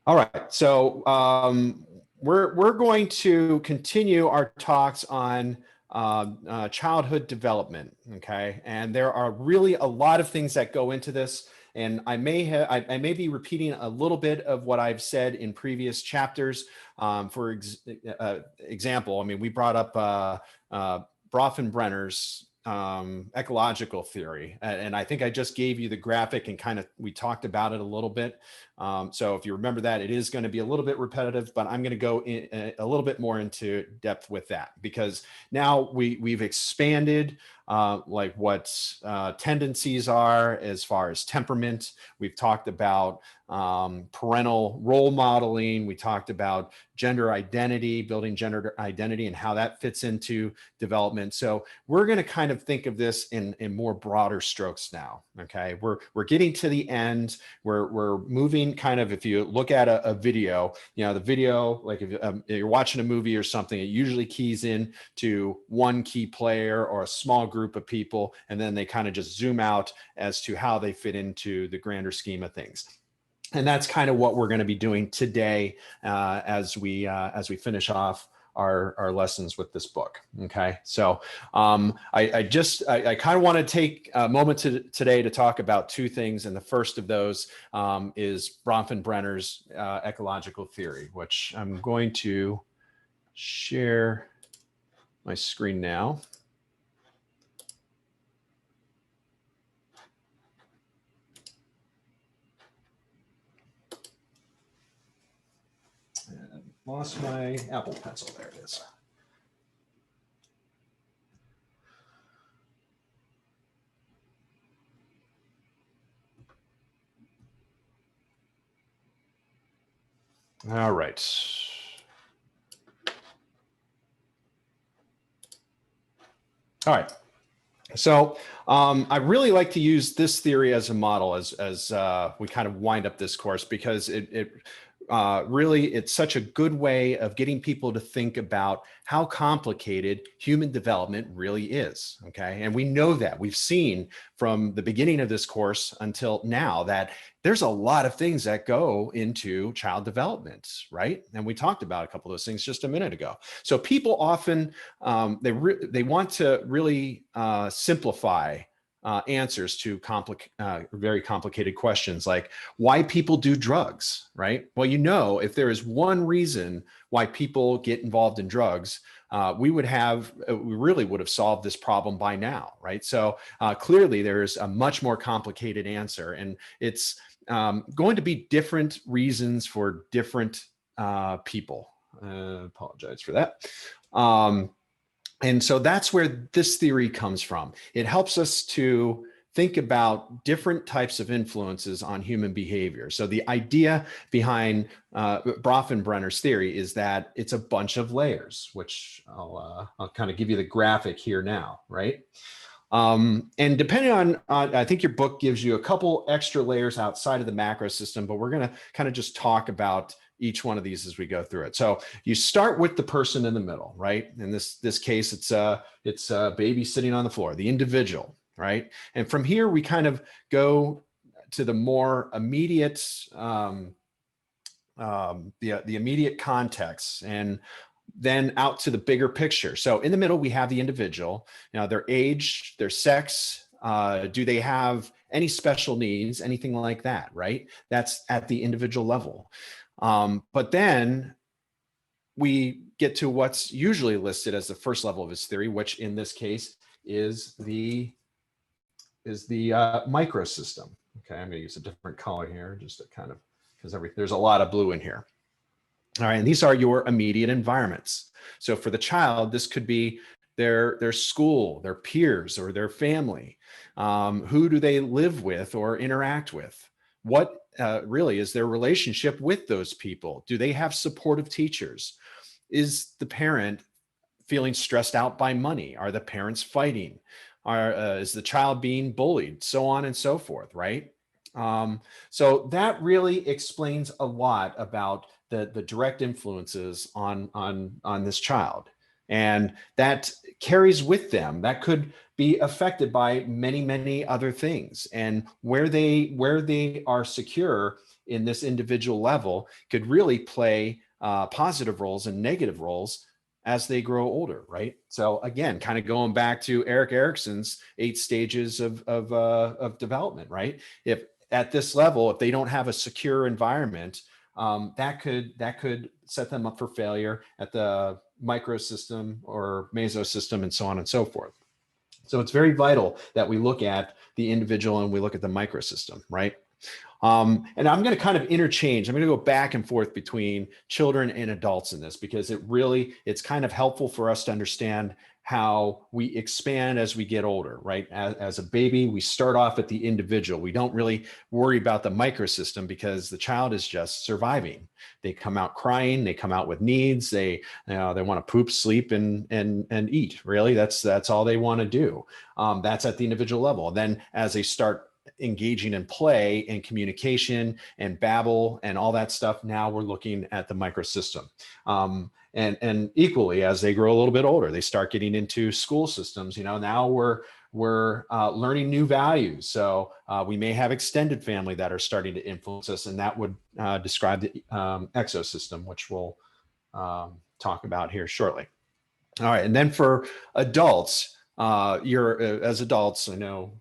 All right, so we're going to continue our talks on childhood development. Okay, and there are really a lot of things that go into this, and I may be repeating a little bit of what I've said in previous chapters. For example, I mean, we brought up Brofenbrenner's ecological theory, and I think I just gave you the graphic and kind of we talked about it a little bit. So if you remember that, it is going to be a little bit repetitive, but I'm going to go in a little bit more into depth with that, because now we've expanded like what tendencies are as far as temperament. We've talked about parental role modeling. We talked about gender identity, building gender identity, and how that fits into development. So we're going to kind of think of this in more broader strokes now. Okay, we're getting to the end. We're moving kind of, if you look at a video, you know, the video, like if you're watching a movie or something, it usually keys in to one key player or a small group of people, and then they kind of just zoom out as to how they fit into the grander scheme of things. And that's kind of what we're going to be doing today as we finish off our lessons with this book. Okay, so I kind of want to take a moment today to talk about two things, and the first of those is Bronfenbrenner's ecological theory, which I'm going to share my screen now. Lost my Apple Pencil. There it is. All right. All right. So I really like to use this theory as a model as we kind of wind up this course, because really, it's such a good way of getting people to think about how complicated human development really is. Okay, and we know that we've seen from the beginning of this course until now that there's a lot of things that go into child development, right? And we talked about a couple of those things just a minute ago. So people often they want to really simplify answers to very complicated questions, like why people do drugs, right? Well, you know, if there is one reason why people get involved in drugs, we really would have solved this problem by now, right? So clearly there's a much more complicated answer, and it's going to be different reasons for different people. Apologize for that. And so that's where this theory comes from. It helps us to think about different types of influences on human behavior. So the idea behind Brofenbrenner's theory is that it's a bunch of layers, which I'll kind of give you the graphic here now, right? And depending on, I think your book gives you a couple extra layers outside of the macro system, but we're going to kind of just talk about each one of these as we go through it. So you start with the person in the middle, right? In this case, it's a baby sitting on the floor, the individual, right? And from here, we kind of go to the more immediate, the immediate context, and then out to the bigger picture. So in the middle, we have the individual, their age, their sex, do they have any special needs, anything like that, right? That's at the individual level. But then we get to what's usually listed as the first level of his theory, which in this case is the microsystem. Okay, I'm going to use a different color here just to kind of, because there's a lot of blue in here. All right, and these are your immediate environments. So for the child, this could be their school, their peers, or their family. Who do they live with or interact with? What really is their relationship with those people? Do they have supportive teachers? Is the parent feeling stressed out by money? Are the parents fighting? Is the child being bullied? So on and so forth, right? So that really explains a lot about the direct influences on this child. And that carries with them. That could be affected by many, many other things. And where they are secure in this individual level could really play positive roles and negative roles as they grow older, right? So again, kind of going back to Erik Erikson's 8 stages of development, right? If at this level, if they don't have a secure environment, that could set them up for failure at the microsystem or mesosystem and so on and so forth. So it's very vital that we look at the individual and we look at the microsystem, right? And I'm going to kind of interchange. I'm going to go back and forth between children and adults in this because it's kind of helpful for us to understand how we expand as we get older, right? As a baby, we start off at the individual. We don't really worry about the microsystem because the child is just surviving. They come out crying. They come out with needs. They want to poop, sleep, and eat. Really, that's all they want to do. That's at the individual level. And then as they start engaging in play and communication and babble and all that stuff, now we're looking at the microsystem. And equally, as they grow a little bit older, they start getting into school systems. Now we're learning new values. So we may have extended family that are starting to influence us, and that would describe the exosystem, which we'll talk about here shortly. All right, and then for adults, as adults, I know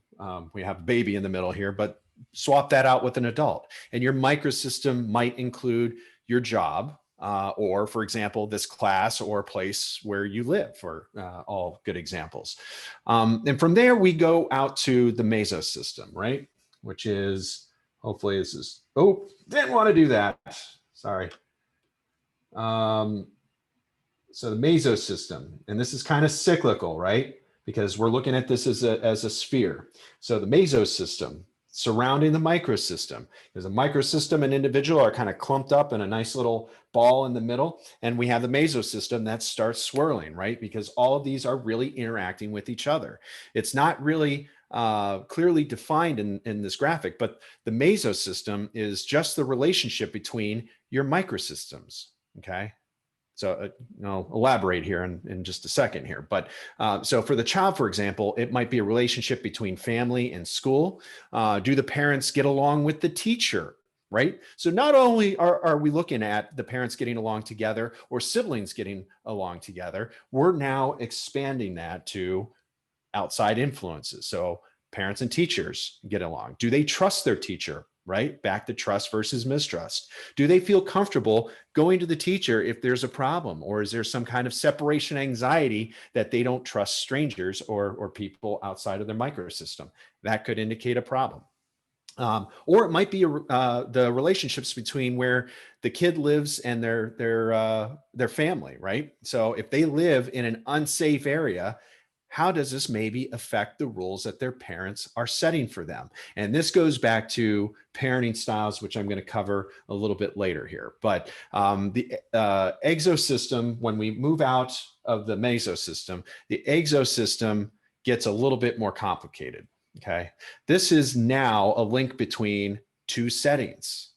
we have a baby in the middle here, but swap that out with an adult. And your microsystem might include your job, or for example, this class or place where you live, for all good examples. And from there, we go out to the mesosystem, right? Which is, hopefully this is, didn't want to do that. Sorry. So the mesosystem, and this is kind of cyclical, right? Because we're looking at this as a sphere. So the mesosystem surrounding the microsystem, because a microsystem and individual are kind of clumped up in a nice little ball in the middle. And we have the mesosystem that starts swirling, right? Because all of these are really interacting with each other. It's not really clearly defined in this graphic, but the mesosystem is just the relationship between your microsystems, okay? So I'll elaborate here in just a second here. But so for the child, for example, it might be a relationship between family and school. Do the parents get along with the teacher, right? So not only are we looking at the parents getting along together or siblings getting along together, we're now expanding that to outside influences. So parents and teachers get along. Do they trust their teacher? Right? Back to trust versus mistrust. Do they feel comfortable going to the teacher if there's a problem, or is there some kind of separation anxiety that they don't trust strangers or people outside of their microsystem? That could indicate a problem. Or it might be the relationships between where the kid lives and their family, right? So if they live in an unsafe area, how does this maybe affect the rules that their parents are setting for them? And this goes back to parenting styles, which I'm going to cover a little bit later here. But the exosystem, when we move out of the mesosystem, the exosystem gets a little bit more complicated, okay? This is now a link between two settings.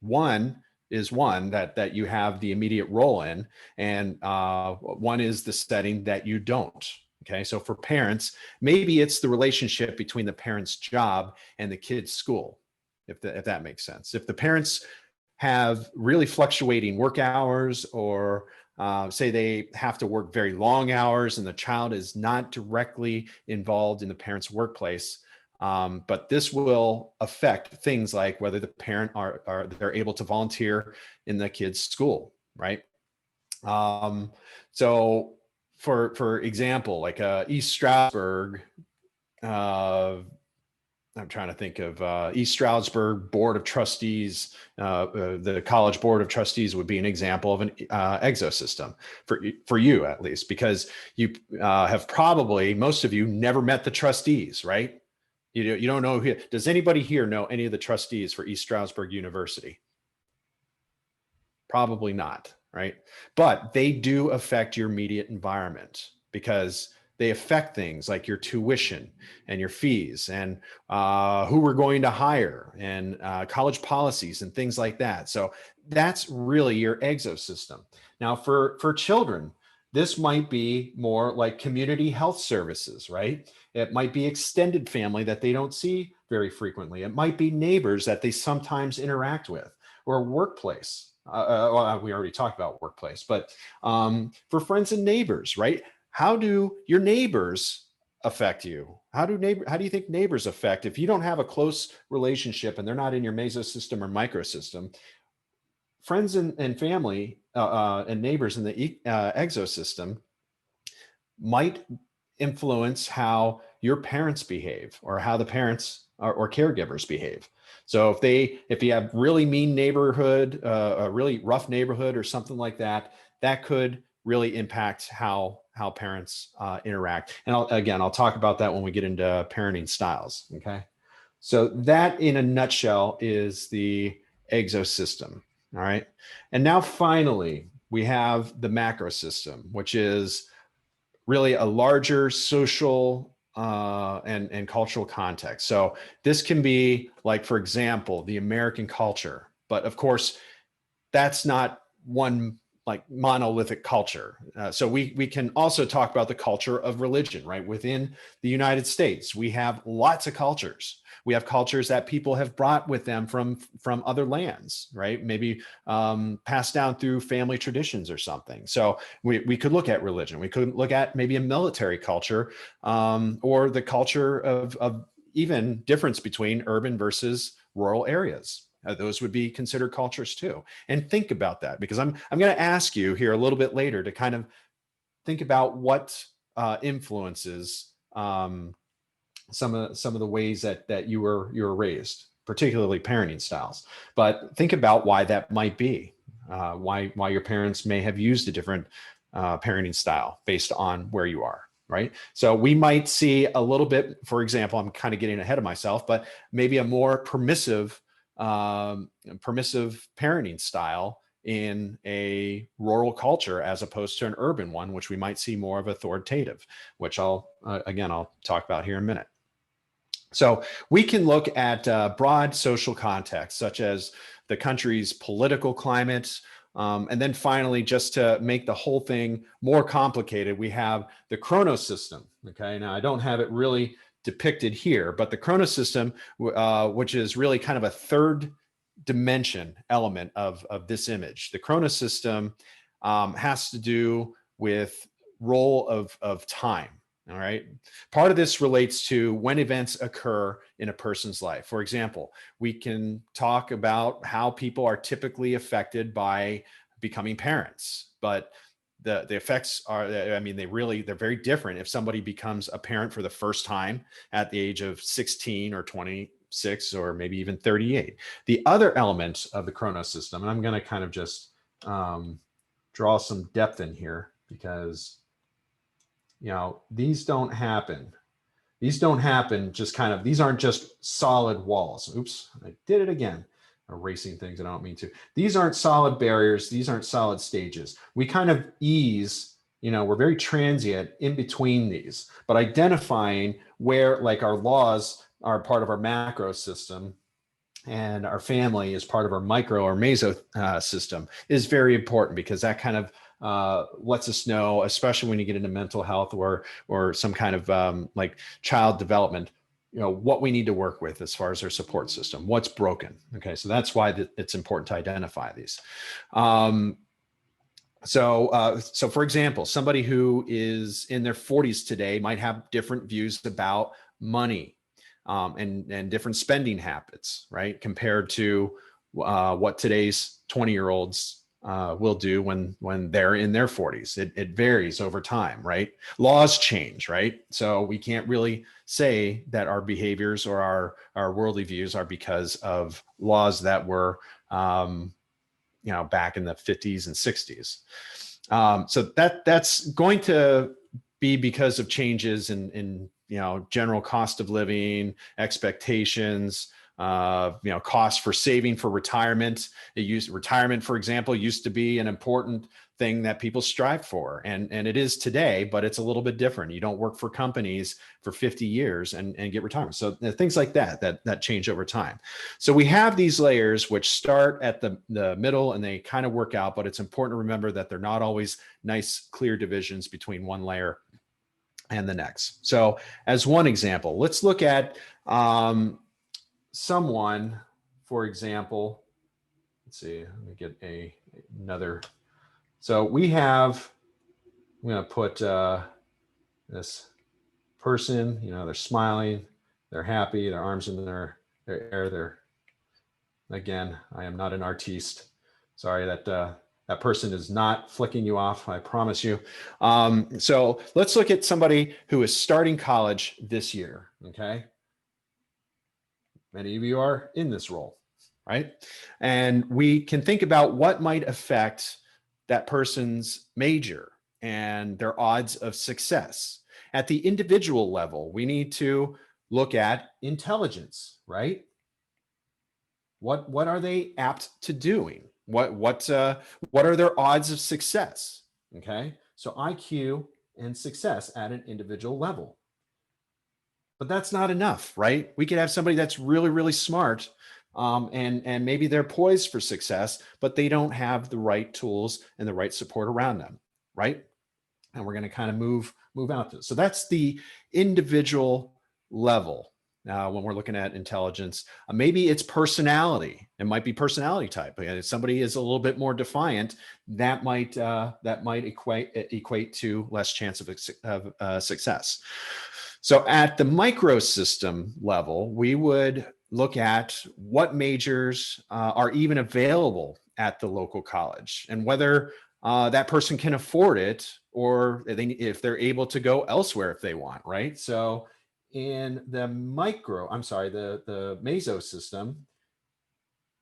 One is one that you have the immediate role in, and one is the setting that you don't. Okay, so for parents, maybe it's the relationship between the parent's job and the kid's school, if that makes sense. If the parents have really fluctuating work hours, or say they have to work very long hours and the child is not directly involved in the parent's workplace, but this will affect things like whether the parent they're able to volunteer in the kid's school, right? So for example, like East Stroudsburg, I'm trying to think of East Stroudsburg Board of Trustees. The college Board of Trustees would be an example of an exosystem for you, at least, because you have probably, most of you, never met the trustees, right? You don't know who. Does anybody here know any of the trustees for East Stroudsburg University? Probably not, right? But they do affect your immediate environment because they affect things like your tuition and your fees and who we're going to hire and college policies and things like that. So that's really your exosystem. Now for children, This might be more like community health services, right? It might be extended family that they don't see very frequently. It might be neighbors that they sometimes interact with, or workplace. Well, we already talked about workplace, but for friends and neighbors, right? How do your neighbors affect you? How do you think neighbors affect if you don't have a close relationship and they're not in your mesosystem or microsystem? Friends and family and neighbors in the exosystem might influence how your parents behave or how the parents or caregivers behave. So if you have really mean neighborhood, a really rough neighborhood or something like that, that could really impact how parents interact. And I'll talk about that when we get into parenting styles. Okay. So that in a nutshell is the exosystem. All right. And now finally, we have the macro system, which is really a larger social and cultural context. So this can be like, for example, the American culture. But of course, that's not one like monolithic culture. So we can also talk about the culture of religion, right? Within the United States, we have lots of cultures. We have cultures that people have brought with them from other lands, right? Maybe passed down through family traditions or something. So we could look at religion. We could look at maybe a military culture or the culture of even difference between urban versus rural areas. Those would be considered cultures too. And think about that, because I'm going to ask you here a little bit later to kind of think about what influences some of the ways that you were raised, particularly parenting styles. But think about why that might be, why your parents may have used a different parenting style based on where you are. Right. So we might see a little bit, for example, I'm kind of getting ahead of myself, but maybe a more permissive parenting style in a rural culture as opposed to an urban one, which we might see more of authoritative, which I'll talk about here in a minute. So we can look at broad social contexts, such as the country's political climate. And then finally, just to make the whole thing more complicated, we have the Chronos system. Okay, now I don't have it really depicted here, but the Chronos system, which is really kind of a third dimension element of this image. The Chronos system has to do with role of time. All right. Part of this relates to when events occur in a person's life. For example, we can talk about how people are typically affected by becoming parents, but the effects are, I mean, they're very different if somebody becomes a parent for the first time at the age of 16 or 26 or maybe even 38. The other element of the Chronos system, and I'm going to kind of just draw some depth in here because these don't happen. These don't happen just kind of, these aren't just solid walls. Oops, I did it again. Erasing things I don't mean to. These aren't solid barriers. These aren't solid stages. We kind of ease, we're very transient in between these, but identifying where like our laws are part of our macro system and our family is part of our micro or meso system is very important, because that kind of lets us know, especially when you get into mental health or some kind of like child development, what we need to work with as far as our support system, what's broken. Okay, so that's why it's important to identify these. So for example, somebody who is in their 40s today might have different views about money and different spending habits, right? Compared to what today's 20-year-olds will do when they're in their 40s. It varies over time, right? Laws change, right? So we can't really say that our behaviors or our worldly views are because of laws that were, back in the 50s and 60s. So that's going to be because of changes in general cost of living, expectations, costs for saving for retirement. Retirement, for example, used to be an important thing that people strive for, and it is today, but it's a little bit different. You don't work for companies for 50 years and get retirement. So things like that change over time. So we have these layers which start at the middle and they kind of work out, but it's important to remember that they're not always nice, clear divisions between one layer and the next. So as one example, let's look at someone, for example, let's see, let me get another. So we have, I'm going to put this person, they're smiling, they're happy, their arms in their air. They're, again, I am not an artiste. Sorry that that person is not flicking you off, I promise you. So let's look at somebody who is starting college this year, okay? Many of you are in this role, right? And we can think about what might affect that person's major and their odds of success. At the individual level, we need to look at intelligence, right? What are they apt to doing? What are their odds of success? Okay, so IQ and success at an individual level. But that's not enough, right? We could have somebody that's really, really smart, and maybe they're poised for success, but they don't have the right tools and the right support around them, right? And we're going to kind of move out to. So that's the individual level. When we're looking at intelligence, maybe it's personality. It might be personality type. If somebody is a little bit more defiant, that might equate to less chance of success. So at the microsystem level, we would look at what majors are even available at the local college and whether that person can afford it, or if they're able to go elsewhere if they want, right? So in the the meso system,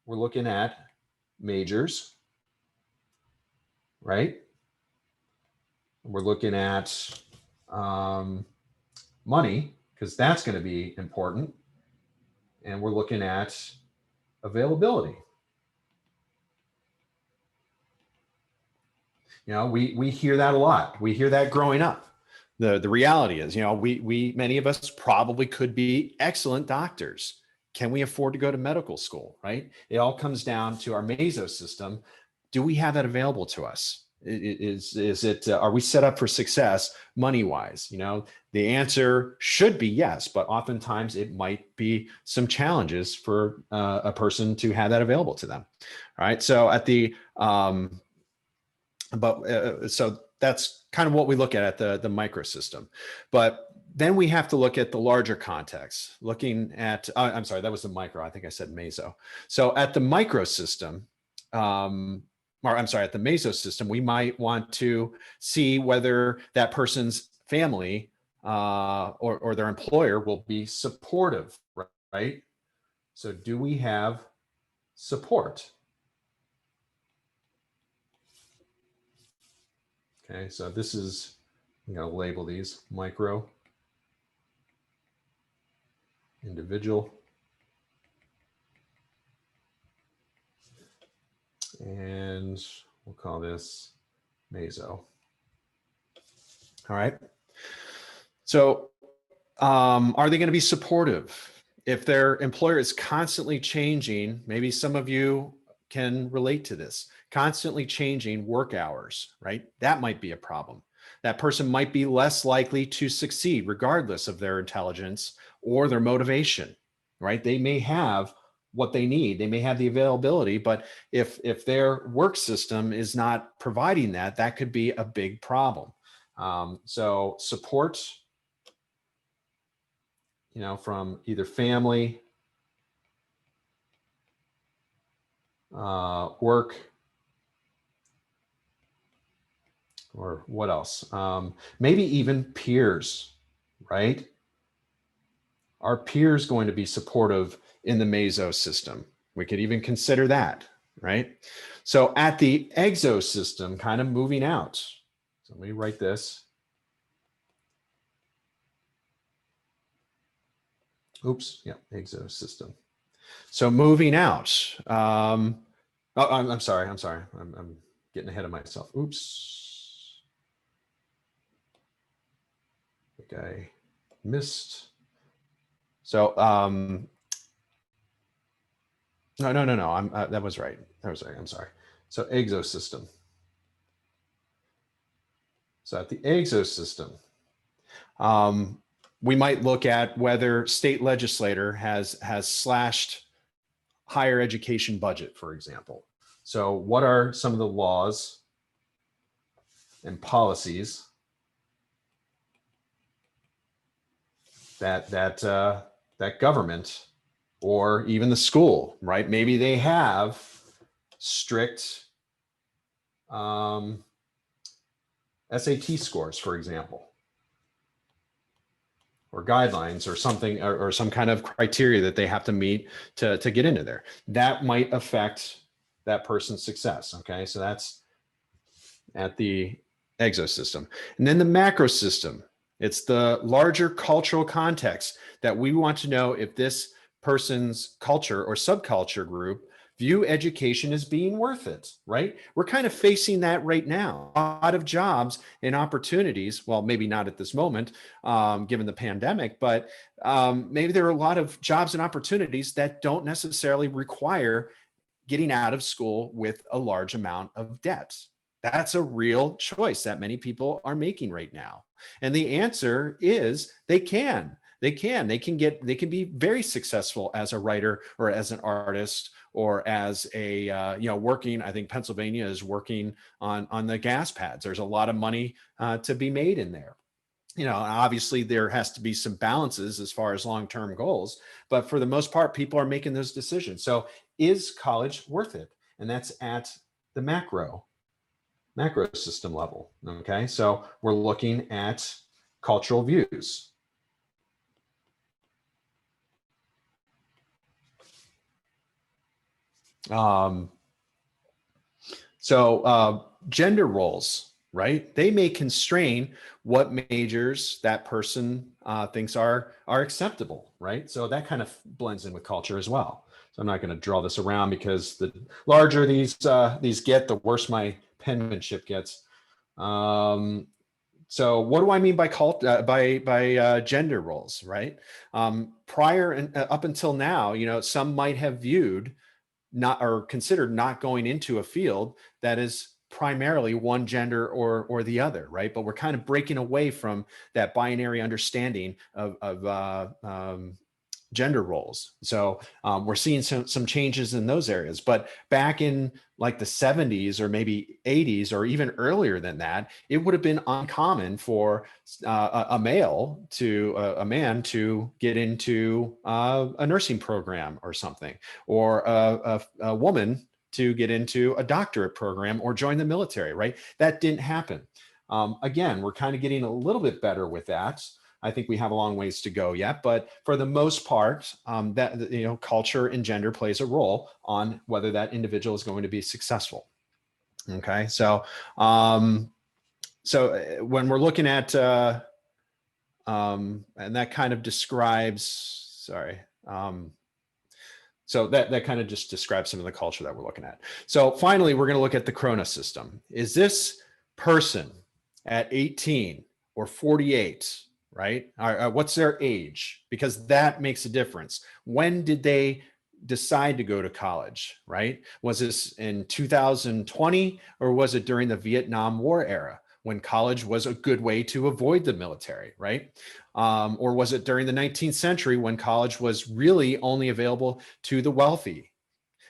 we're looking at majors, right? We're looking at money, because that's going to be important. And we're looking at availability. We hear that a lot. We hear that growing up. The reality is, many of us probably could be excellent doctors. Can we afford to go to medical school, right? It all comes down to our meso system. Do we have that available to us? Are we set up for success money-wise? The answer should be yes, but oftentimes it might be some challenges for a person to have that available to them. All right. So at the so that's kind of what we look at the microsystem. But then we have to look at the larger context, looking at, I'm sorry, that was the micro. I think I said meso. So at the microsystem, at the mesosystem, we might want to see whether that person's family or their employer will be supportive, right? So do we have support? Okay, so this is, I'm going to label these micro, individual, and we'll call this meso. All right. So are they going to be supportive? If their employer is constantly changing, maybe some of you can relate to this, constantly changing work hours, right? That might be a problem. That person might be less likely to succeed regardless of their intelligence or their motivation, right? They may have what they need. They may have the availability, but if their work system is not providing that, that could be a big problem. So support, from either family, work, or what else? Maybe even peers, right? Are peers going to be supportive in the meso system? We could even consider that, right? So at the exosystem, kind of moving out. So let me write this. Oops, yeah, exosystem. So moving out. Oh, I'm sorry. I'm getting ahead of myself. Oops. I think I missed. So no. That was right. I'm sorry. So exosystem. So at the exosystem, um, we might look at whether state legislator has slashed higher education budget, for example. So what are some of the laws and policies that government or even the school, right? Maybe they have strict SAT scores, for example, or guidelines or something, or some kind of criteria that they have to meet to get into there. That might affect that person's success. Okay, so that's at the exosystem. And then the macro system, it's the larger cultural context that we want to know if this person's culture or subculture group view education as being worth it, right? We're kind of facing that right now. A lot of jobs and opportunities, well, maybe not at this moment, given the pandemic, but maybe there are a lot of jobs and opportunities that don't necessarily require getting out of school with a large amount of debt. That's a real choice that many people are making right now. And the answer is they can. They can be very successful as a writer or as an artist or as a working. I think Pennsylvania is working on the gas pads. There's a lot of money to be made in there. Obviously there has to be some balances as far as long-term goals, but for the most part, people are making those decisions. So is college worth it? And that's at the macro system level. Okay, so we're looking at cultural views. Gender roles, right? They may constrain what majors that person thinks are acceptable, right? So that kind of blends in with culture as well. So I'm not going to draw this around because the larger these get, the worse my penmanship gets. So what do I mean by gender roles, right? Prior and up until now, some might have viewed not or considered not going into a field that is primarily one gender or the other, right? But we're kind of breaking away from that binary understanding of gender roles. So we're seeing some changes in those areas. But back in like the 70s or maybe 80s or even earlier than that, it would have been uncommon for a man to get into a nursing program or something, or a woman to get into a doctorate program or join the military, right? That didn't happen. Again, we're kind of getting a little bit better with that. I think we have a long ways to go yet, but for the most part, culture and gender plays a role on whether that individual is going to be successful. Okay, so when we're looking at, and that kind of describes, so that kind of just describes some of the culture that we're looking at. So finally, we're going to look at the Corona system. Is this person at 18 or 48? Right? What's their age? Because that makes a difference. When did they decide to go to college, right? Was this in 2020 or was it during the Vietnam War era when college was a good way to avoid the military, right? Or was it during the 19th century when college was really only available to the wealthy?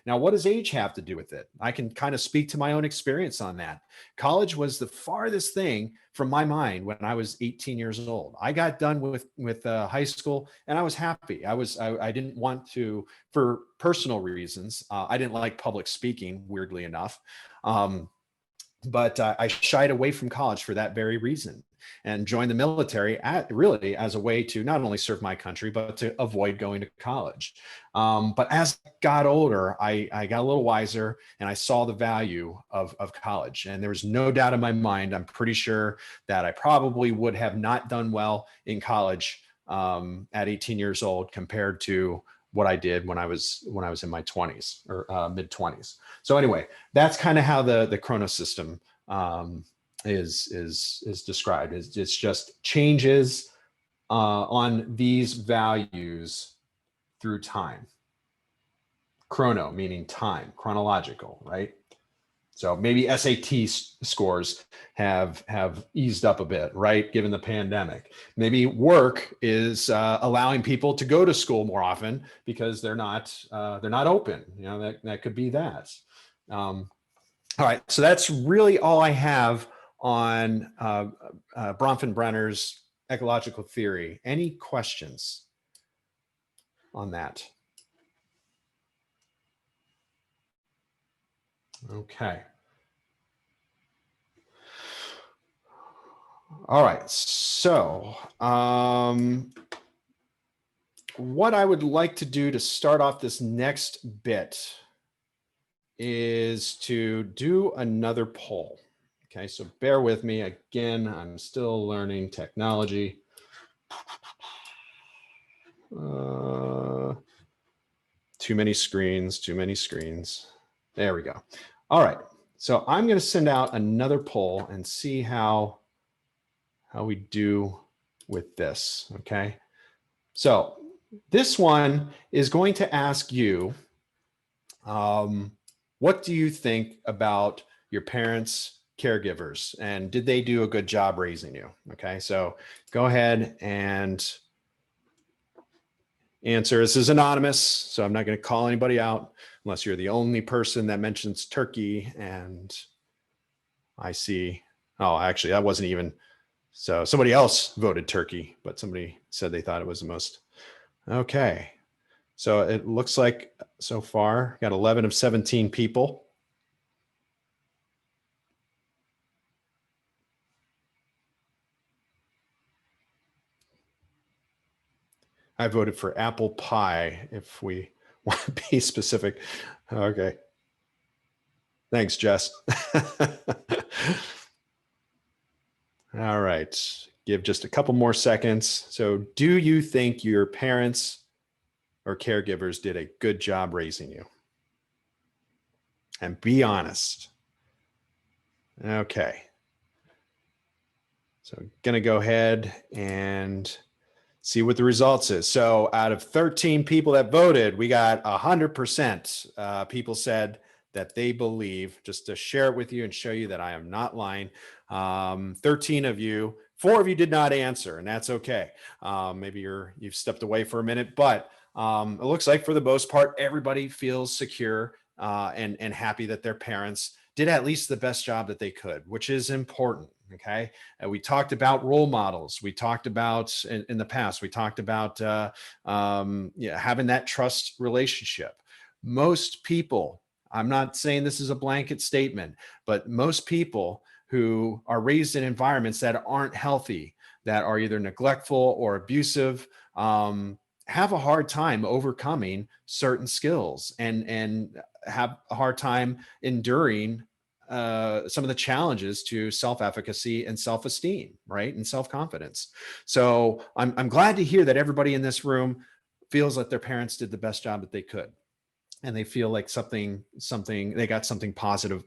Now, what does age have to do with it? I can kind of speak to my own experience on that. College was the farthest thing from my mind when I was 18 years old. I got done with high school and I was happy. I didn't want to, for personal reasons. I didn't like public speaking, weirdly enough. But I shied away from college for that very reason and joined the military really as a way to not only serve my country, but to avoid going to college. But as I got older, I got a little wiser and I saw the value of college. And there was no doubt in my mind, I'm pretty sure that I probably would have not done well in college at 18 years old compared to what I did when I was in my 20s or mid 20s. So anyway, that's kind of how the Chronos system is described. It's just changes on these values through time. Chrono meaning time, chronological, right? So maybe SAT scores have eased up a bit, right? Given the pandemic, maybe work is allowing people to go to school more often because they're not open. You know, that could be that. All right, so that's really all I have on Bronfenbrenner's ecological theory. Any questions on that? Okay. All right, so what I would like to do to start off this next bit is to do another poll. Okay, so bear with me. Again, I'm still learning technology. Too many screens, too many screens. There we go. All right, so I'm going to send out another poll and see how we do with this, okay? So this one is going to ask you, what do you think about your parents' caregivers, and did they do a good job raising you? Okay, so go ahead and answer. This is anonymous, so I'm not going to call anybody out unless you're the only person that mentions turkey. And I see, oh, actually, that wasn't even, so somebody else voted turkey, but somebody said they thought it was the most. Okay. So it looks like so far got 11 of 17 people. I voted for apple pie if we want to be specific. Okay. Thanks, Jess. All right. Give just a couple more seconds. So do you think your parents or caregivers did a good job raising you? And be honest. Okay. So I'm going to go ahead and see what the results is. So out of 13 people that voted, we got 100% people said that they believe, just to share it with you and show you that I am not lying. 13 of you, 4 of you did not answer, and that's okay. Maybe you've stepped away for a minute, but it looks like for the most part, everybody feels secure and happy that their parents did at least the best job that they could, which is important. Okay. We talked about role models. We talked about in the past, we talked about having that trust relationship. Most people, I'm not saying this is a blanket statement, but most people who are raised in environments that aren't healthy, that are either neglectful or abusive, have a hard time overcoming certain skills and have a hard time enduring some of the challenges to self-efficacy and self-esteem, right? And self-confidence. So I'm glad to hear that everybody in this room feels like their parents did the best job that they could. And they feel like they got something positive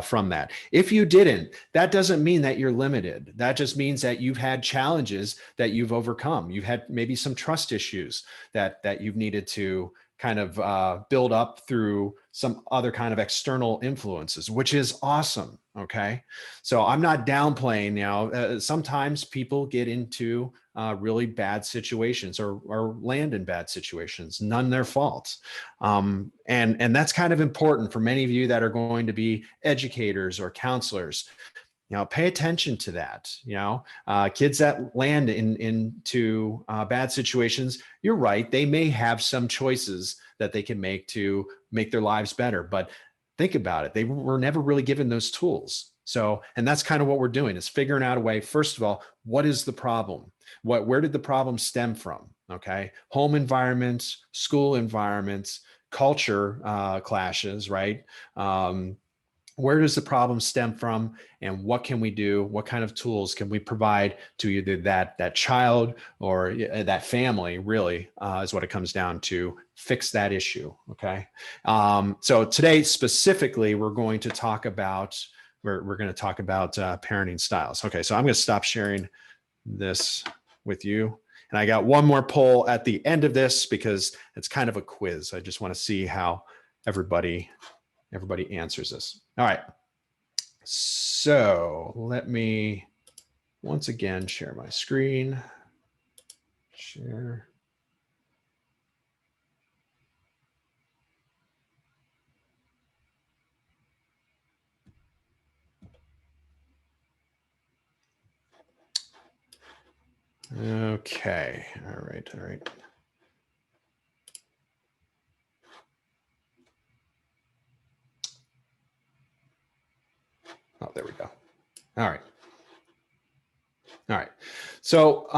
from that. If you didn't, that doesn't mean that you're limited. That just means that you've had challenges that you've overcome. You've had maybe some trust issues that you've needed to kind of build up through some other kind of external influences, which is awesome. Okay. So I'm not downplaying, sometimes people get into really bad situations or land in bad situations, none their fault. And that's kind of important for many of you that are going to be educators or counselors. Pay attention to that. Kids that land into bad situations, you're right, they may have some choices that they can make to make their lives better, but think about it. They were never really given those tools. So, and that's kind of what we're doing, is figuring out a way. First of all, what is the problem? Where did the problem stem from? Okay. Home environments, school environments, culture clashes, right? where does the problem stem from, and what can we do? What kind of tools can we provide to either that child or that family, really, is what it comes down to, fix that issue, okay? So today, specifically, we're going to talk about, parenting styles. Okay, so I'm gonna stop sharing this with you. And I got one more poll at the end of this because it's kind of a quiz. I just wanna see how everybody answers this. All right. So let me once again share my screen. Share. Okay. All right. All right. Oh, there we go. All right. All right. So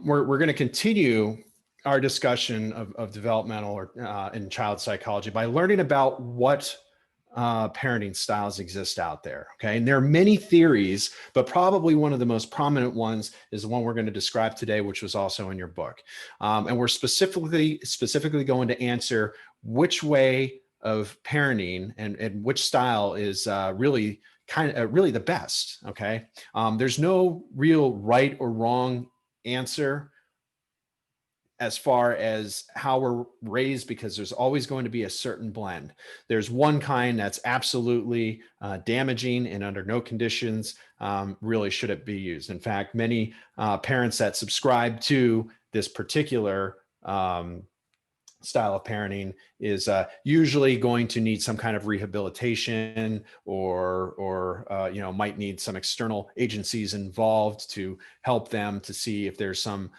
we're going to continue our discussion of developmental or and child psychology by learning about what parenting styles exist out there. Okay. And there are many theories, but probably one of the most prominent ones is the one we're going to describe today, which was also in your book. And we're specifically going to answer which way of parenting and which style is really the best. Okay. There's no real right or wrong answer as far as how we're raised, because there's always going to be a certain blend. There's one kind that's absolutely damaging and under no conditions really should it be used. In fact, many parents that subscribe to this particular style of parenting is usually going to need some kind of rehabilitation or might need some external agencies involved to help them to see if there's some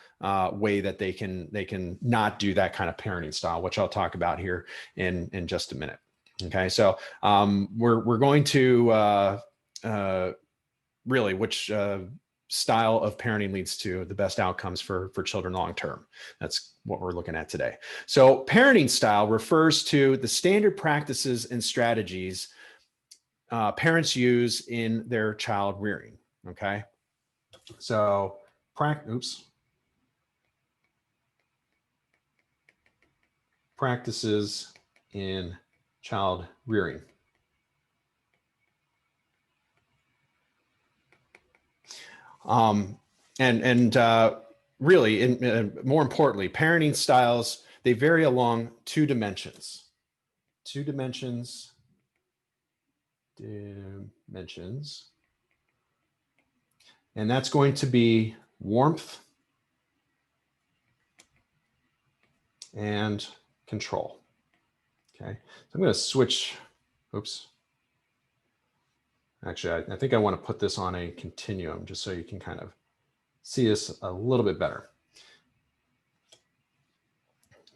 way that they can not do that kind of parenting style, which I'll talk about here in just a minute. Okay, so we're going to really which style of parenting leads to the best outcomes for children long term. That's what we're looking at today. So parenting style refers to the standard practices and strategies parents use in their child rearing. Okay, so practices in child rearing. Really, more importantly, parenting styles, they vary along two dimensions. And that's going to be warmth and control. Okay, so I'm going to switch. Oops. Actually, I think I want to put this on a continuum just so you can kind of see this a little bit better.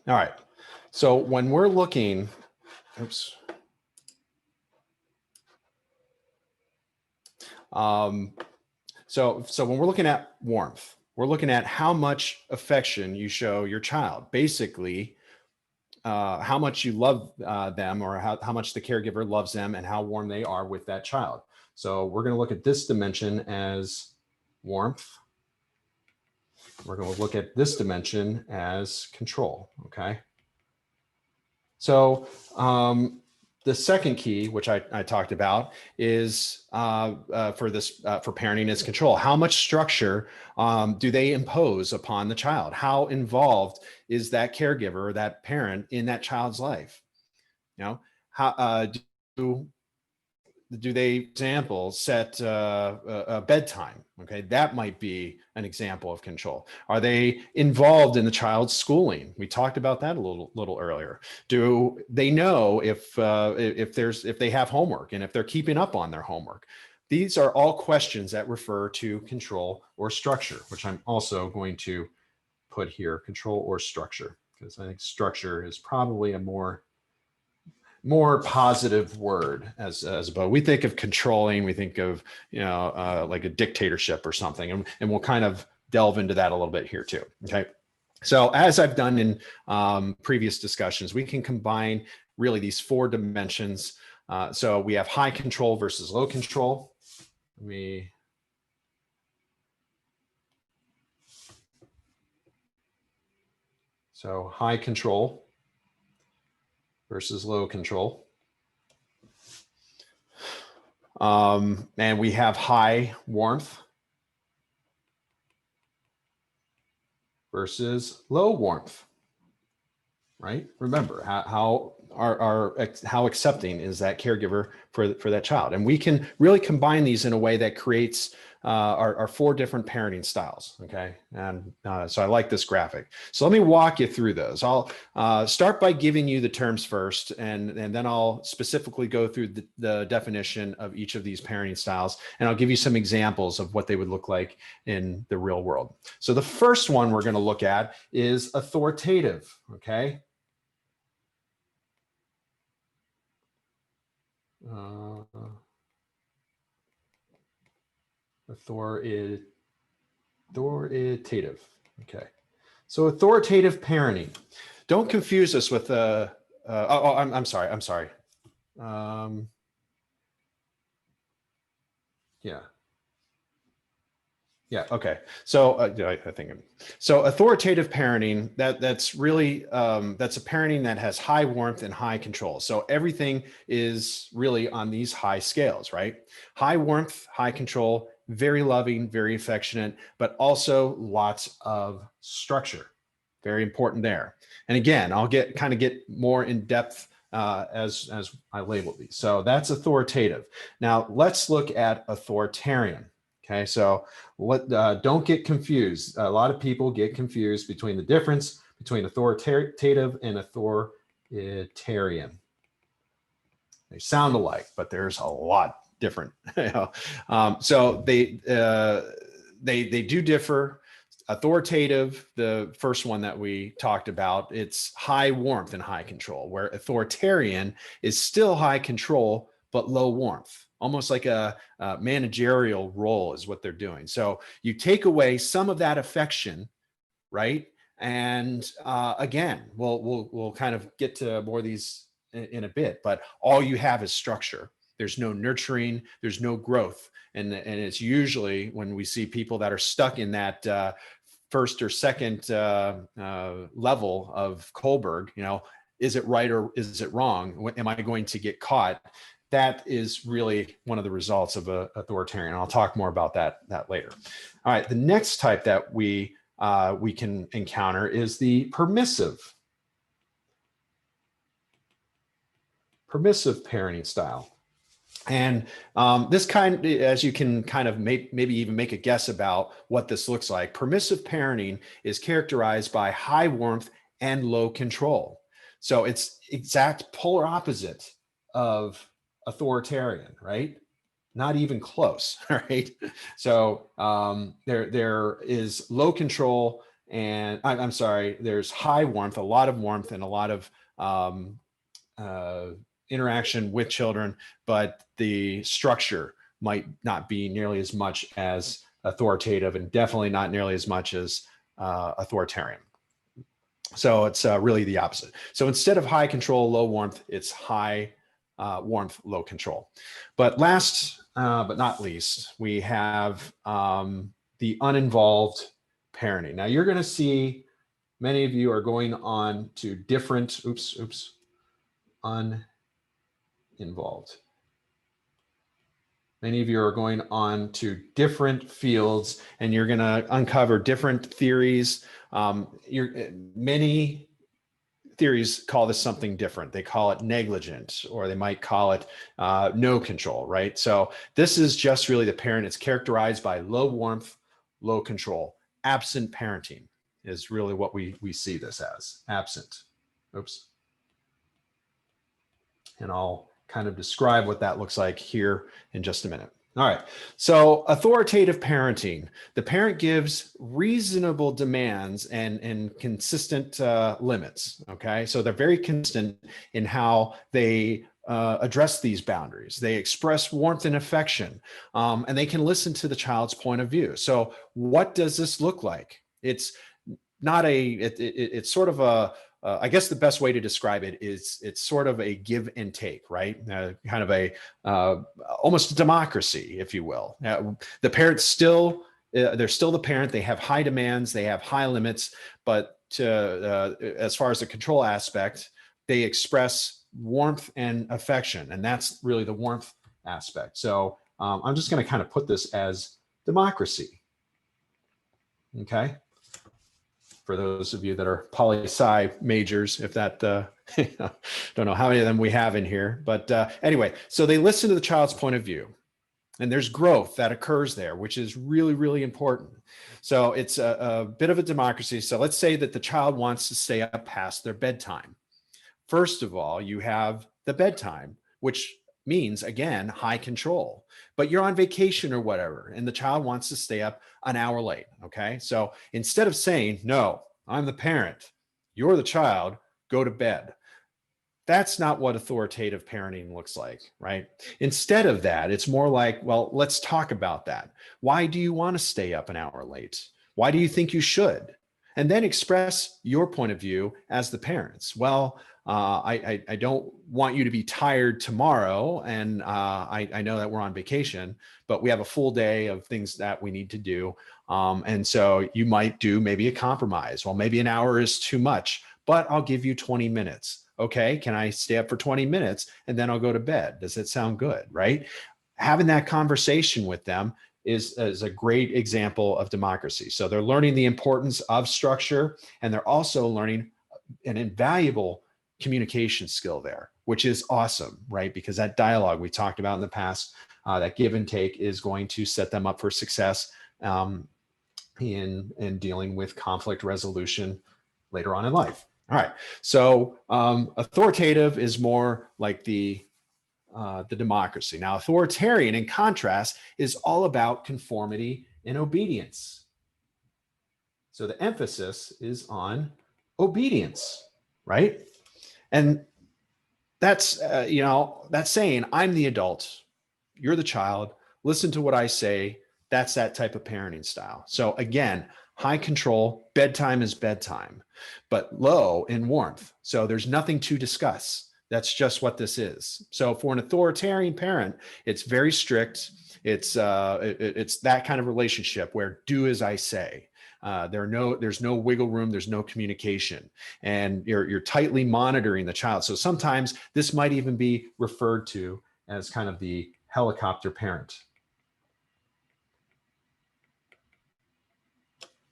All right. So when we're looking, oops. So when we're looking at warmth, we're looking at how much affection you show your child. Basically, how much you love them, or how much the caregiver loves them, and how warm they are with that child. So we're going to look at this dimension as warmth. We're going to look at this dimension as control. Okay. So the second key, which I talked about, is for parenting is control. How much structure do they impose upon the child? How involved is that caregiver or that parent in that child's life? You know, how do they, example, set a bedtime? Okay, that might be an example of control. Are they involved in the child's schooling? We talked about that a little earlier. Do they know if they have homework and if they're keeping up on their homework? These are all questions that refer to control or structure, which I'm also going to put here, control or structure, because I think structure is probably a more positive word as about. We think of controlling, we think of like a dictatorship or something, and we'll kind of delve into that a little bit here too. Okay, so as I've done in previous discussions, we can combine really these four dimensions So we have high control versus low control. So high control versus low control. And we have high warmth versus low warmth, right? Remember how accepting is that caregiver for that child, and we can really combine these in a way that creates our 4 different parenting styles. Okay, and so I like this graphic. So let me walk you through those. I'll start by giving you the terms first, and then I'll specifically go through the definition of each of these parenting styles, and I'll give you some examples of what they would look like in the real world. So the first one we're going to look at is authoritative. Okay. Authoritative. Okay. So authoritative parenting. Don't confuse us with I'm sorry. Yeah. Okay. So I think so. Authoritative parenting. That's really that's a parenting that has high warmth and high control. So everything is really on these high scales, right? High warmth, high control, very loving, very affectionate, but also lots of structure. Very important there. And again, I'll get more in depth as I label these. So that's authoritative. Now let's look at authoritarian. Okay, so don't get confused. A lot of people get confused between the difference between authoritative and authoritarian. They sound alike, but there's a lot different. So they do differ. Authoritative, the first one that we talked about, it's high warmth and high control, where authoritarian is still high control but low warmth. Almost like a managerial role is what they're doing. So you take away some of that affection, right? And again, we'll kind of get to more of these in a bit, but all you have is structure. There's no nurturing, there's no growth. And it's usually when we see people that are stuck in that first or second level of Kohlberg, is it right or is it wrong? Am I going to get caught? That is really one of the results of an authoritarian. I'll talk more about that later. All right, the next type that we can encounter is the permissive parenting style. And this kind, as you can kind of maybe even make a guess about what this looks like, permissive parenting is characterized by high warmth and low control. So it's exact polar opposite of authoritarian, right? Not even close, right? So there is low control, and I'm sorry, there's high warmth, a lot of warmth, and a lot of interaction with children, but the structure might not be nearly as much as authoritative, and definitely not nearly as much as authoritarian. So it's really the opposite. So instead of high control, low warmth, it's high warmth, low control. But last but not least, we have the uninvolved parenting. Now you're going to see many of you are going on to different, uninvolved. Many of you are going on to different fields, and you're going to uncover different theories. Many theories call this something different. They call it negligent, or they might call it no control, right? So this is just really the parent. It's characterized by low warmth, low control. Absent parenting is really what we see this as, absent. And I'll kind of describe what that looks like here in just a minute. All right, so authoritative parenting. The parent gives reasonable demands and consistent limits, okay? So they're very consistent in how they address these boundaries. They express warmth and affection, and they can listen to the child's point of view. So what does this look like? It's not it's sort of I guess the best way to describe it is it's sort of a give and take, right? Kind of a almost a democracy, if you will. The parents still, they're still the parent. They have high demands, they have high limits, but as far as the control aspect, they express warmth and affection, and that's really the warmth aspect. So I'm just going to kind of put this as democracy. Okay. For those of you that are poli-sci majors, if that, don't know how many of them we have in here, but anyway, so they listen to the child's point of view, and there's growth that occurs there, which is really, really important. So it's a bit of a democracy. So let's say that the child wants to stay up past their bedtime. First of all, you have the bedtime, which means, again, high control, but you're on vacation or whatever, and the child wants to stay up an hour late. Okay. So instead of saying, no, I'm the parent, you're the child, go to bed. That's not what authoritative parenting looks like, right? Instead of that, it's more like, well, let's talk about that. Why do you want to stay up an hour late? Why do you think you should? And then express your point of view as the parents. Well, I don't want you to be tired tomorrow. And I know that we're on vacation, but we have a full day of things that we need to do. And so you might do maybe a compromise. Well, maybe an hour is too much, but I'll give you 20 minutes. Okay, can I stay up for 20 minutes and then I'll go to bed? Does it sound good, right? Having that conversation with them is a great example of democracy. So they're learning the importance of structure, and they're also learning an invaluable communication skill there, which is awesome, right? Because that dialogue we talked about in the past, that give and take, is going to set them up for success in dealing with conflict resolution later on in life. All right, so authoritative is more like the democracy. Now, authoritarian, in contrast, is all about conformity and obedience. So the emphasis is on obedience, right? And that's, that's saying, I'm the adult, you're the child, listen to what I say. That's that type of parenting style. So again, high control, bedtime is bedtime, but low in warmth. So there's nothing to discuss. That's just what this is. So for an authoritarian parent, it's very strict. It's that kind of relationship where do as I say. There's no wiggle room. There's no communication, and you're tightly monitoring the child. So sometimes this might even be referred to as kind of the helicopter parent.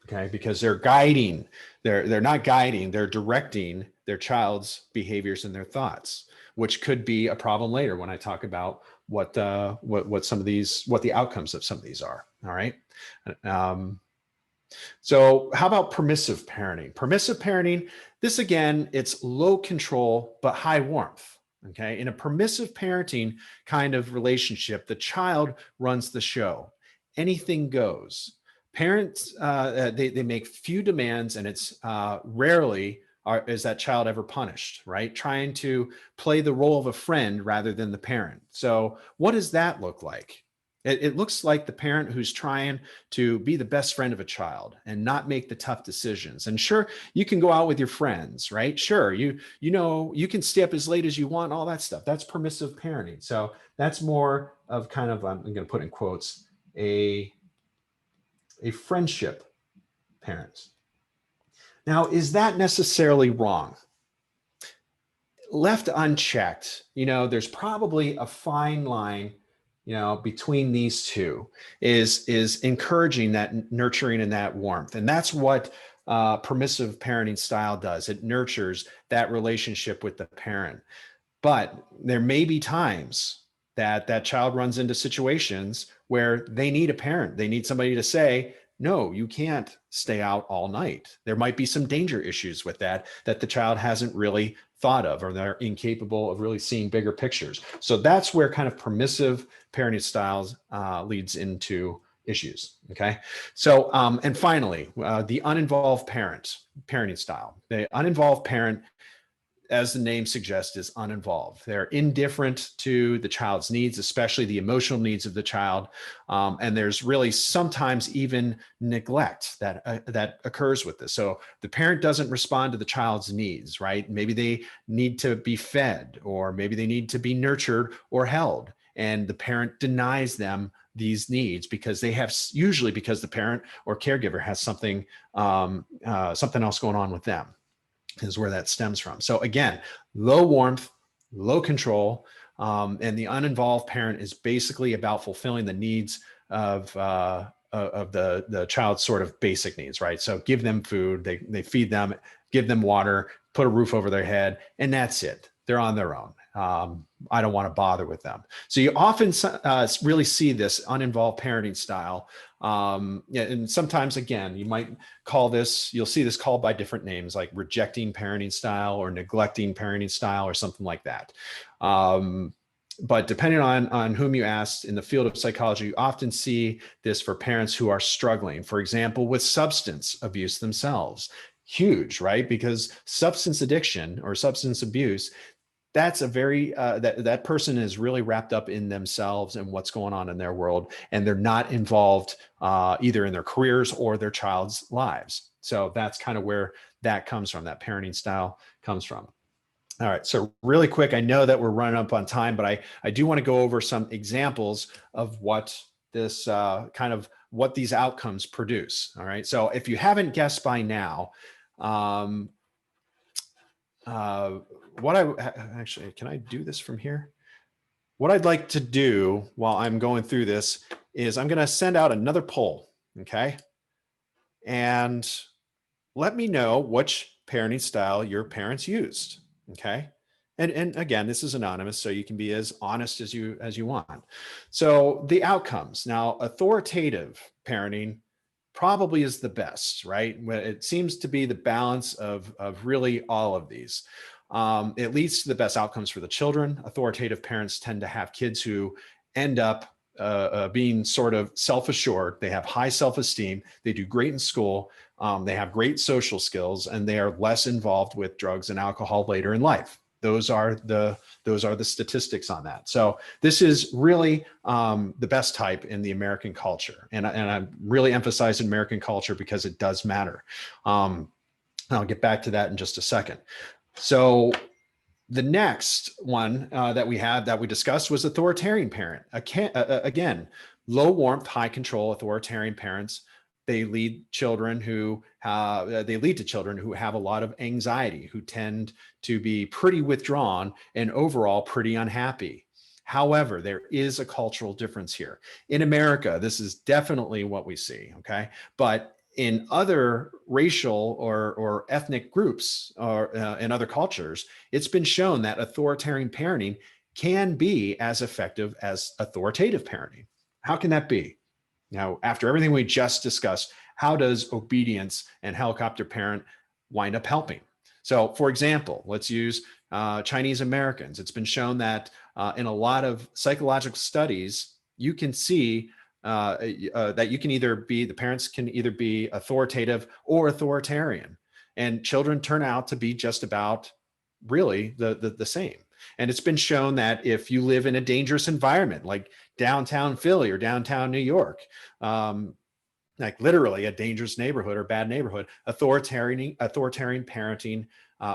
Okay, because they're guiding, they're not guiding, they're directing their child's behaviors and their thoughts, which could be a problem later when I talk about what some of these, what the outcomes of some of these are. All right. So how about permissive parenting? Permissive parenting, this again, it's low control, but high warmth. Okay. In a permissive parenting kind of relationship, the child runs the show. Anything goes. Parents, they make few demands, and it's rarely is that child ever punished, right? Trying to play the role of a friend rather than the parent. So what does that look like? It looks like the parent who's trying to be the best friend of a child and not make the tough decisions. And sure, you can go out with your friends, right? Sure, you can stay up as late as you want, all that stuff. That's permissive parenting. So that's more of kind of, I'm going to put in quotes, a friendship parent. Now, is that necessarily wrong? Left unchecked, there's probably a fine line, between these two, is encouraging that nurturing and that warmth. And that's what permissive parenting style does. It nurtures that relationship with the parent. But there may be times that child runs into situations where they need a parent. They need somebody to say, no, you can't stay out all night. There might be some danger issues with that the child hasn't really thought of, or they're incapable of really seeing bigger pictures. So that's where kind of permissive parenting styles leads into issues. Okay. So, and finally, the uninvolved parenting style. The uninvolved parent, as the name suggests, is uninvolved. They're indifferent to the child's needs, especially the emotional needs of the child. And there's really sometimes even neglect that occurs with this. So the parent doesn't respond to the child's needs, right? Maybe they need to be fed, or maybe they need to be nurtured or held. And the parent denies them these needs because usually because the parent or caregiver has something else going on with them, is where that stems from. So again, low warmth, low control, and the uninvolved parent is basically about fulfilling the needs of the child's sort of basic needs, right? So give them food, they feed them, give them water, put a roof over their head, and that's it. They're on their own. I don't want to bother with them. So you often really see this uninvolved parenting style. And sometimes, again, you might you'll see this called by different names, like rejecting parenting style or neglecting parenting style or something like that. But depending on whom you ask in the field of psychology, you often see this for parents who are struggling, for example, with substance abuse themselves. Huge, right? Because substance addiction or substance abuse, that's a very that person is really wrapped up in themselves and what's going on in their world, and they're not involved either in their careers or their child's lives. So that's kind of where that comes from, that parenting style comes from. All right, so really quick, I know that we're running up on time, but I do want to go over some examples of what this what these outcomes produce. All right, so if you haven't guessed by now, actually, can I do this from here? What I'd like to do while I'm going through this is I'm going to send out another poll, okay? And let me know which parenting style your parents used, okay? And again, this is anonymous, so you can be as honest as you want. So the outcomes. Now, authoritative parenting probably is the best, right? It seems to be the balance of really all of these. It leads to the best outcomes for the children. Authoritative parents tend to have kids who end up being sort of self-assured. They have high self-esteem. They do great in school. They have great social skills, and they are less involved with drugs and alcohol later in life. Those are the statistics on that. So this is really the best type in the American culture, and I'm really emphasizing American culture because it does matter. I'll get back to that in just a second. So the next one that we discussed was authoritarian parent. Again, low warmth, high control, authoritarian parents. They lead to children who have a lot of anxiety, who tend to be pretty withdrawn and overall pretty unhappy. However, there is a cultural difference here. In America, this is definitely what we see, okay? But in other racial or ethnic groups or in other cultures, it's been shown that authoritarian parenting can be as effective as authoritative parenting. How can that be? Now, after everything we just discussed, how does obedience and helicopter parent wind up helping? So, for example, let's use Chinese Americans. It's been shown that in a lot of psychological studies, you can see that the parents can either be authoritative or authoritarian, and children turn out to be just about really the same. And it's been shown that if you live in a dangerous environment like downtown Philly or downtown New York, like literally a dangerous neighborhood or bad neighborhood, authoritarian parenting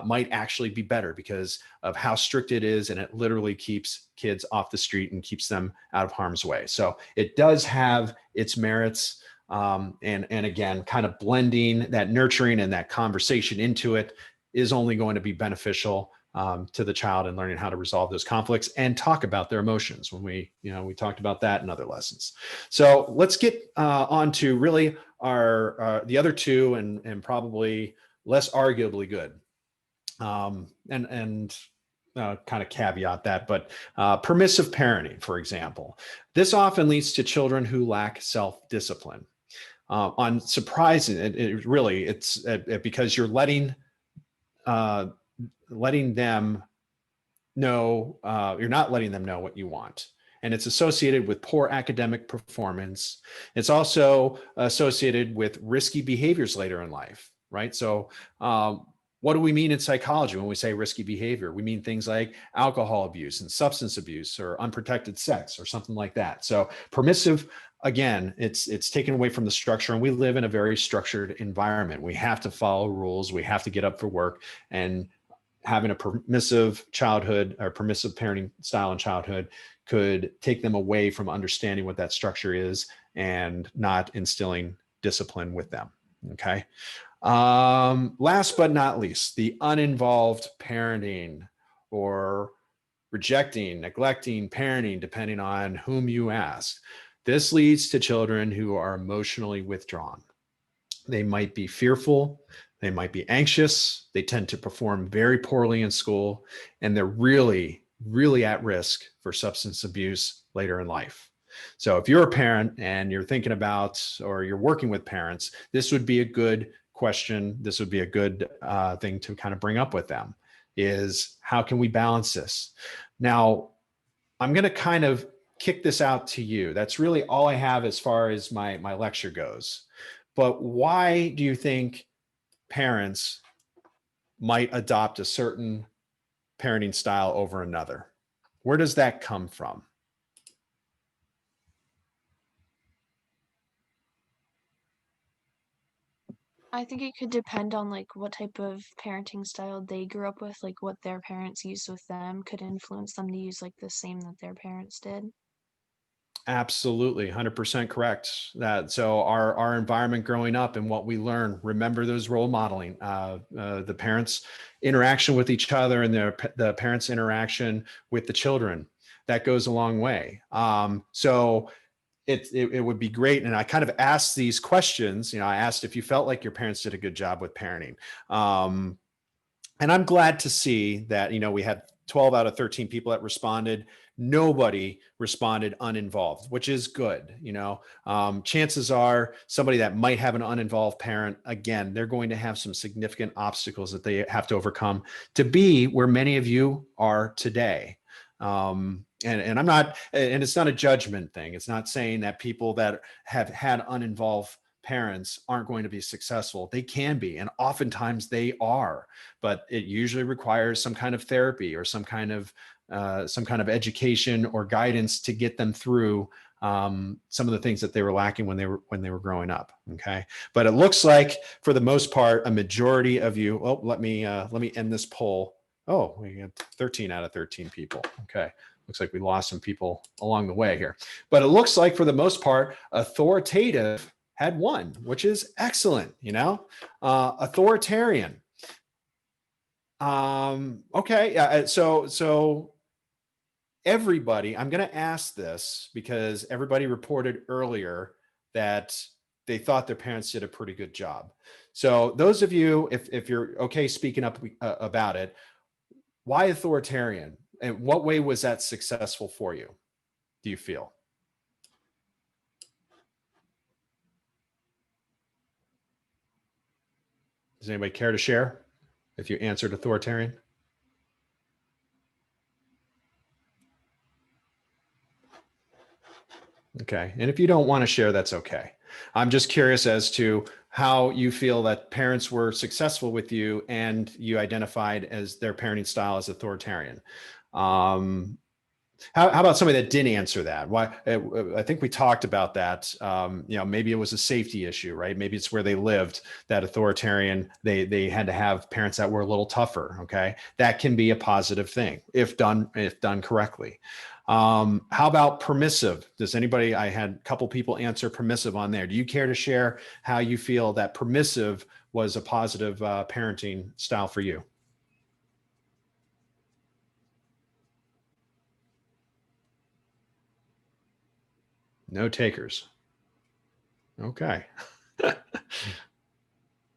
might actually be better because of how strict it is, and it literally keeps kids off the street and keeps them out of harm's way. So it does have its merits, and again, kind of blending that nurturing and that conversation into it is only going to be beneficial to the child and learning how to resolve those conflicts and talk about their emotions. When we talked about that in other lessons. So let's get on to really the other two and probably less arguably good. And kind of caveat that, but permissive parenting, for example, this often leads to children who lack self-discipline. Unsurprising, it's because you're letting them know, you're not letting them know what you want. And it's associated with poor academic performance. It's also associated with risky behaviors later in life, right? So What do we mean in psychology when we say risky behavior? We mean things like alcohol abuse and substance abuse or unprotected sex or something like that. So permissive, again, it's taken away from the structure, and we live in a very structured environment. We have to follow rules. We have to get up for work, and having a permissive childhood or permissive parenting style in childhood could take them away from understanding what that structure is and not instilling discipline with them. Okay. Last but not least, the uninvolved parenting, or rejecting, neglecting parenting, depending on whom you ask. This leads to children who are emotionally withdrawn. They might be fearful, they might be anxious, they tend to perform very poorly in school, and they're really, really at risk for substance abuse later in life. So if you're a parent and you're thinking about, or you're working with parents, this would be a good question. This would be a good thing to kind of bring up with them, is how can we balance this? Now, I'm going to kind of kick this out to you. That's really all I have as far as my lecture goes. But why do you think parents might adopt a certain parenting style over another? Where does that come from? I think it could depend on like what type of parenting style they grew up with, like what their parents used with them could influence them to use like the same that their parents did. Absolutely, 100% correct. That so our environment growing up and what we learn. Remember those role modeling, the parents' interaction with each other, and the parents' interaction with the children. That goes a long way. So it would be great. And I kind of asked these questions. I asked if you felt like your parents did a good job with parenting. And I'm glad to see that, we had 12 out of 13 people that responded. Nobody responded uninvolved, which is good. Chances are somebody that might have an uninvolved parent, again, they're going to have some significant obstacles that they have to overcome to be where many of you are today. And I'm not, and it's not a judgment thing. It's not saying that people that have had uninvolved parents aren't going to be successful. They can be, and oftentimes they are, but it usually requires some kind of therapy or some kind of education or guidance to get them through some of the things that they were lacking when they were growing up. Okay, but it looks like for the most part, a majority of you. Oh, let me end this poll. Oh, we got 13 out of 13 people. Okay. Looks like we lost some people along the way here, but it looks like for the most part, authoritative had won, which is excellent. Authoritarian. Okay. So everybody, I'm going to ask this because everybody reported earlier that they thought their parents did a pretty good job. So those of you, if you're okay speaking up about it, why authoritarian? And what way was that successful for you, do you feel? Does anybody care to share if you answered authoritarian? Okay. And if you don't want to share, that's okay. I'm just curious as to how you feel that parents were successful with you and you identified as their parenting style as authoritarian. How about somebody that didn't answer that? Why? I think we talked about that. Maybe it was a safety issue, right? Maybe it's where they lived. That authoritarian, they had to have parents that were a little tougher. Okay, that can be a positive thing if done correctly. How about permissive? Does anybody? I had a couple people answer permissive on there. Do you care to share how you feel that permissive was a positive parenting style for you? No takers. Okay. All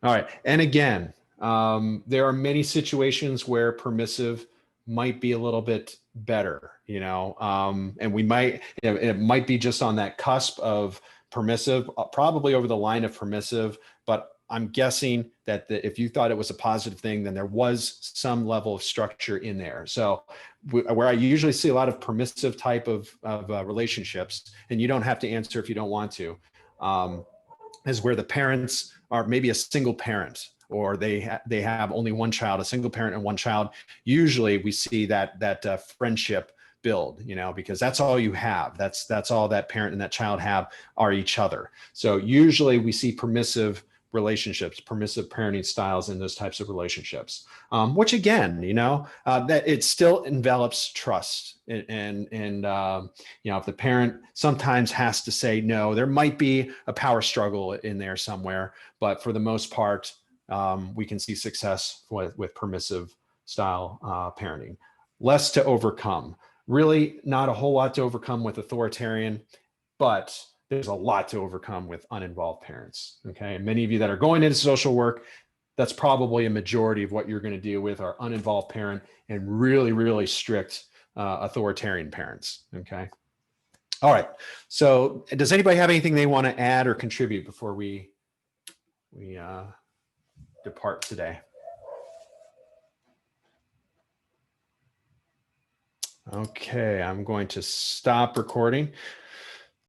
right. And again, there are many situations where permissive might be a little bit better, and we might, it might be just on that cusp of permissive, probably over the line of permissive, but I'm guessing that if you thought it was a positive thing, then there was some level of structure in there. So where I usually see a lot of permissive type of relationships, and you don't have to answer if you don't want to, is where the parents are maybe a single parent. or they have only one child, a single parent and one child, usually we see that friendship build, you know, because that's all you have. That's all that parent and that child have are each other. So usually we see permissive relationships, permissive parenting styles in those types of relationships, which again, you know, that it still envelops trust. And you know, if the parent sometimes has to say no, there might be a power struggle in there somewhere, but for the most part, we can see success with permissive style parenting. Less to overcome. Really not a whole lot to overcome with authoritarian, but there's a lot to overcome with uninvolved parents. Okay. And many of you that are going into social work, that's probably a majority of what you're going to deal with are uninvolved parent and really, really strict authoritarian parents. Okay. All right. So does anybody have anything they want to add or contribute before we depart today? Okay, I'm going to stop recording.